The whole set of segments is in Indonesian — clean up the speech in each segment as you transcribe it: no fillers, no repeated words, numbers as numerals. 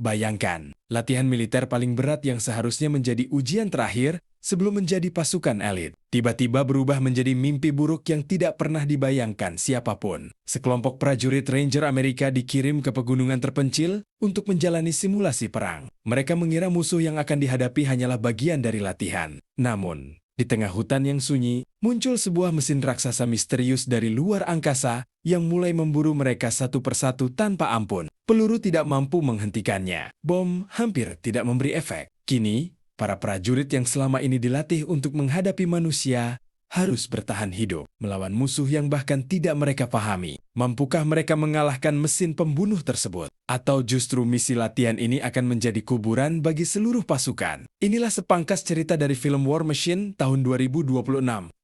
Bayangkan, latihan militer paling berat yang seharusnya menjadi ujian terakhir sebelum menjadi pasukan elit, tiba-tiba berubah menjadi mimpi buruk yang tidak pernah dibayangkan siapapun. Sekelompok prajurit Ranger Amerika dikirim ke pegunungan terpencil untuk menjalani simulasi perang. Mereka mengira musuh yang akan dihadapi hanyalah bagian dari latihan. Namun, di tengah hutan yang sunyi, muncul sebuah mesin raksasa misterius dari luar angkasa yang mulai memburu mereka satu persatu tanpa ampun. Peluru tidak mampu menghentikannya. Bom hampir tidak memberi efek. Kini, para prajurit yang selama ini dilatih untuk menghadapi manusia harus bertahan hidup melawan musuh yang bahkan tidak mereka pahami. Mampukah mereka mengalahkan mesin pembunuh tersebut? Atau justru misi latihan ini akan menjadi kuburan bagi seluruh pasukan? Inilah sepangkas cerita dari film War Machine tahun 2026.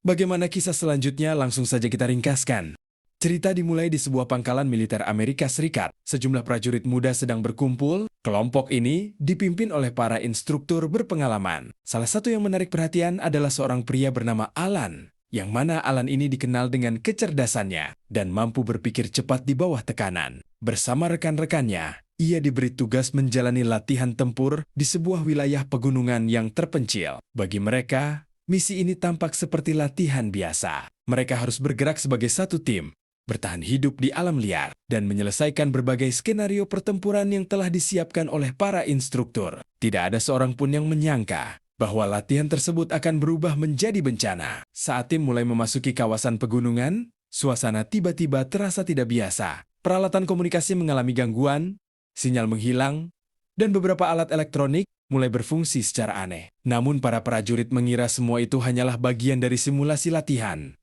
Bagaimana kisah selanjutnya? Langsung saja kita ringkaskan. Cerita dimulai di sebuah pangkalan militer Amerika Serikat. Sejumlah prajurit muda sedang berkumpul. Kelompok ini dipimpin oleh para instruktur berpengalaman. Salah satu yang menarik perhatian adalah seorang pria bernama Alan, yang mana Alan ini dikenal dengan kecerdasannya dan mampu berpikir cepat di bawah tekanan. Bersama rekan-rekannya, ia diberi tugas menjalani latihan tempur di sebuah wilayah pegunungan yang terpencil. Bagi mereka, misi ini tampak seperti latihan biasa. Mereka harus bergerak sebagai satu tim, bertahan hidup di alam liar, dan menyelesaikan berbagai skenario pertempuran yang telah disiapkan oleh para instruktur. Tidak ada seorang pun yang menyangka bahwa latihan tersebut akan berubah menjadi bencana. Saat tim mulai memasuki kawasan pegunungan, suasana tiba-tiba terasa tidak biasa. Peralatan komunikasi mengalami gangguan, sinyal menghilang, dan beberapa alat elektronik mulai berfungsi secara aneh. Namun para prajurit mengira semua itu hanyalah bagian dari simulasi latihan.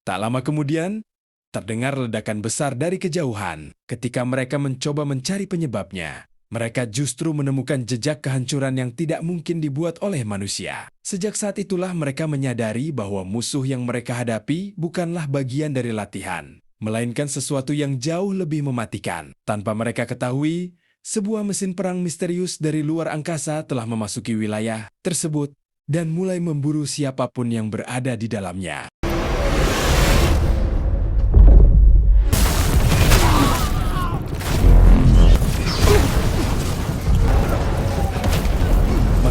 Tak lama kemudian, terdengar ledakan besar dari kejauhan. Ketika mereka mencoba mencari penyebabnya, mereka justru menemukan jejak kehancuran yang tidak mungkin dibuat oleh manusia. Sejak saat itulah mereka menyadari bahwa musuh yang mereka hadapi bukanlah bagian dari latihan, melainkan sesuatu yang jauh lebih mematikan. Tanpa mereka ketahui, sebuah mesin perang misterius dari luar angkasa telah memasuki wilayah tersebut dan mulai memburu siapapun yang berada di dalamnya.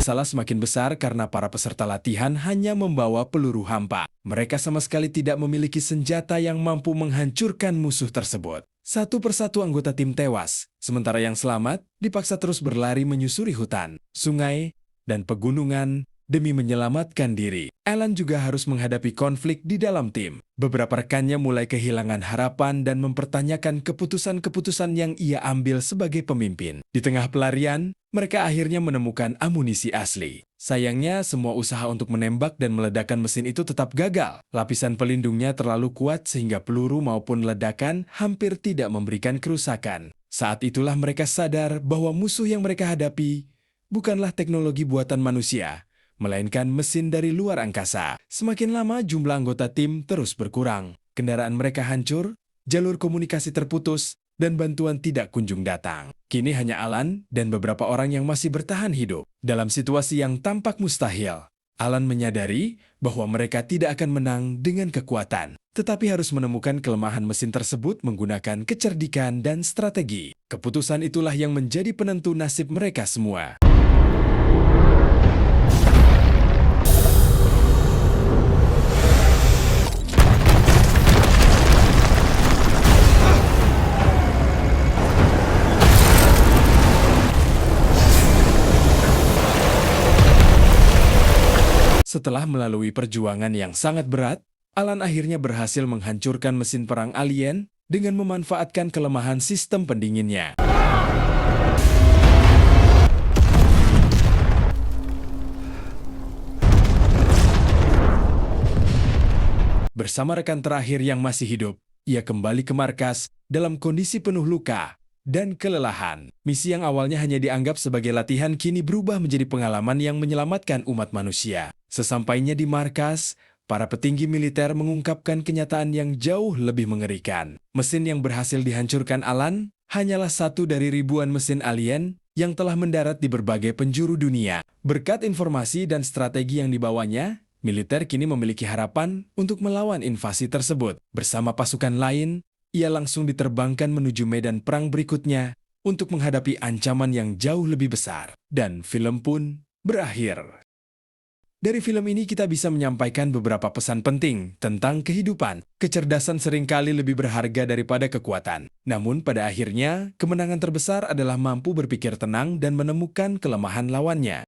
Masalah semakin besar karena para peserta latihan hanya membawa peluru hampa. Mereka sama sekali tidak memiliki senjata yang mampu menghancurkan musuh tersebut. Satu persatu anggota tim tewas, sementara yang selamat dipaksa terus berlari menyusuri hutan, sungai, dan pegunungan demi menyelamatkan diri. Alan juga harus menghadapi konflik di dalam tim. Beberapa rekannya mulai kehilangan harapan dan mempertanyakan keputusan-keputusan yang ia ambil sebagai pemimpin. Di tengah pelarian, mereka akhirnya menemukan amunisi asli. Sayangnya, semua usaha untuk menembak dan meledakkan mesin itu tetap gagal. Lapisan pelindungnya terlalu kuat sehingga peluru maupun ledakan hampir tidak memberikan kerusakan. Saat itulah mereka sadar bahwa musuh yang mereka hadapi bukanlah teknologi buatan manusia, melainkan mesin dari luar angkasa. Semakin lama jumlah anggota tim terus berkurang. Kendaraan mereka hancur, jalur komunikasi terputus, dan bantuan tidak kunjung datang. Kini hanya Alan dan beberapa orang yang masih bertahan hidup. Dalam situasi yang tampak mustahil, Alan menyadari bahwa mereka tidak akan menang dengan kekuatan, tetapi harus menemukan kelemahan mesin tersebut menggunakan kecerdikan dan strategi. Keputusan itulah yang menjadi penentu nasib mereka semua. Setelah melalui perjuangan yang sangat berat, Alan akhirnya berhasil menghancurkan mesin perang alien dengan memanfaatkan kelemahan sistem pendinginnya. Bersama rekan terakhir yang masih hidup, ia kembali ke markas dalam kondisi penuh luka dan kelelahan. Misi yang awalnya hanya dianggap sebagai latihan kini berubah menjadi pengalaman yang menyelamatkan umat manusia. Sesampainya di markas, para petinggi militer mengungkapkan kenyataan yang jauh lebih mengerikan. Mesin yang berhasil dihancurkan Alan hanyalah satu dari ribuan mesin alien yang telah mendarat di berbagai penjuru dunia. Berkat informasi dan strategi yang dibawanya, militer kini memiliki harapan untuk melawan invasi tersebut. Bersama pasukan lain, ia langsung diterbangkan menuju medan perang berikutnya untuk menghadapi ancaman yang jauh lebih besar. Dan film pun berakhir. Dari film ini kita bisa menyampaikan beberapa pesan penting tentang kehidupan. Kecerdasan seringkali lebih berharga daripada kekuatan. Namun pada akhirnya, kemenangan terbesar adalah mampu berpikir tenang dan menemukan kelemahan lawannya.